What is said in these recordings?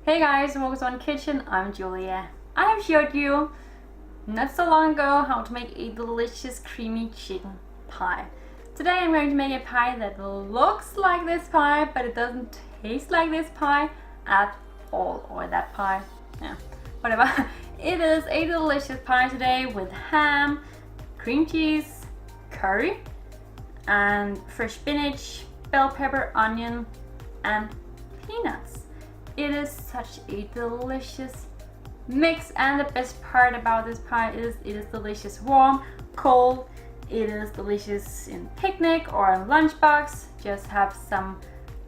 Hey guys, welcome to One Kitchen. I'm Julia. I have showed you not so long ago how to make a delicious creamy chicken pie. Today I'm going to make a pie that looks like this pie, but it doesn't taste like this pie at all, or that pie, yeah, whatever. It is a delicious pie today with ham, cream cheese, curry, and fresh spinach, bell pepper, onion, and peanuts. It is such a delicious mix, and the best part about this pie is it is delicious warm, cold. It is delicious in picnic or in lunchbox. Just have some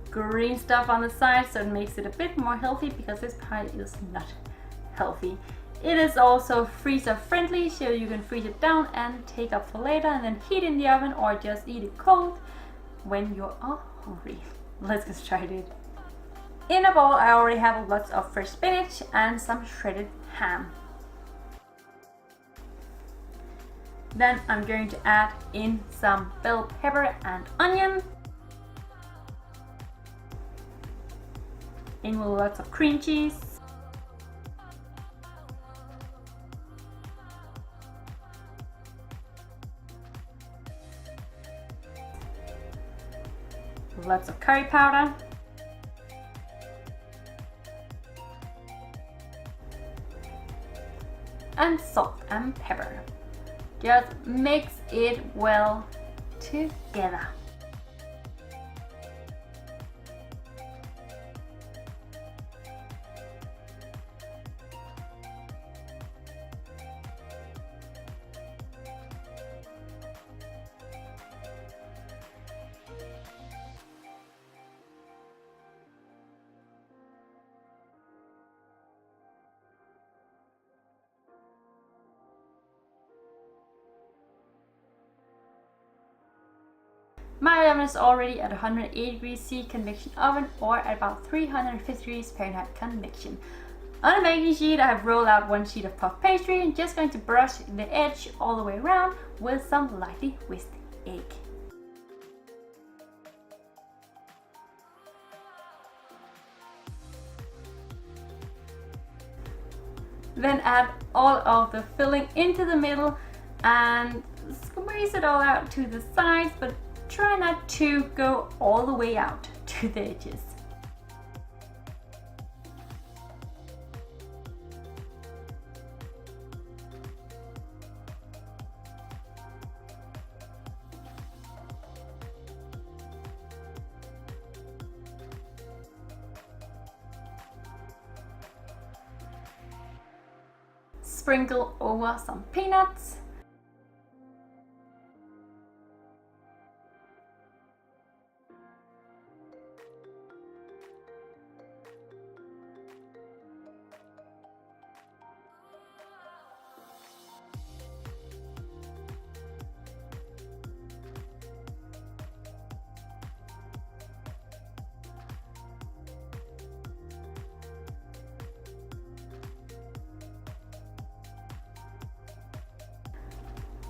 green stuff on the side, so it makes it a bit more healthy because this pie is not healthy. It is also freezer friendly, so you can freeze it down and take up for later and then heat in the oven or just eat it cold when you are hungry. Let's get started. In a bowl I already have lots of fresh spinach and some shredded ham. Then I'm going to add in some bell pepper and onion. In with lots of cream cheese. Lots of curry powder. And salt and pepper. Just mix it well together. My oven is already at 180 degrees C convection oven, or at about 350 degrees Fahrenheit convection. On a baking sheet I have rolled out one sheet of puff pastry and just going to brush the edge all the way around with some lightly whisked egg. Then add all of the filling into the middle and squeeze it all out to the sides, but try not to go all the way out to the edges. Sprinkle over some peanuts.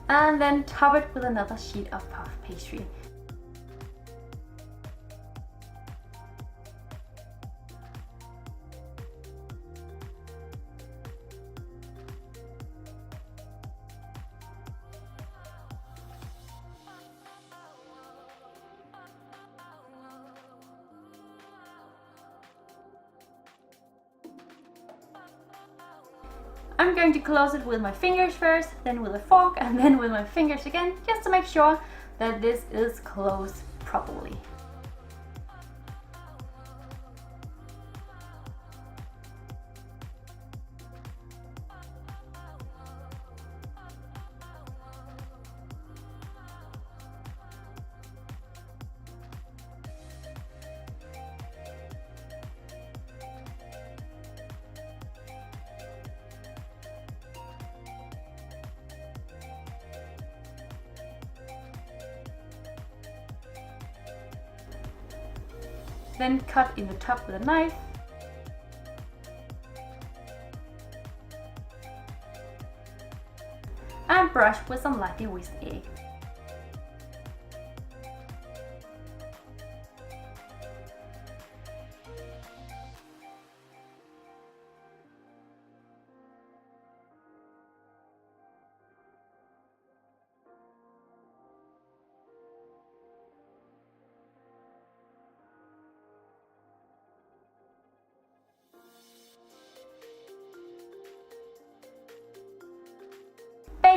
And then top it with another sheet of puff pastry. I'm going to close it with my fingers first, then with a fork, and then with my fingers again, just to make sure that this is closed properly. Then cut in the top with a knife. And brush with some lightly whisked egg.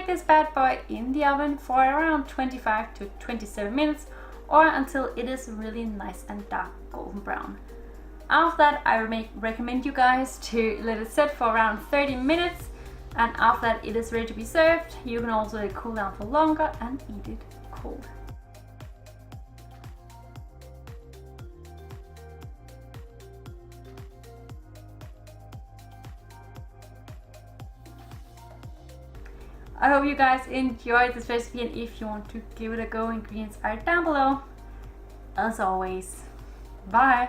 bake this bad boy in the oven for around 25 to 27 minutes or until it is really nice and dark golden brown. After that, I recommend you guys to let it set for around 30 minutes, and after that it is ready to be served. You can also let it cool down for longer and eat it cold. I hope you guys enjoyed this recipe, and if you want to give it a go, ingredients are down below. As always, bye!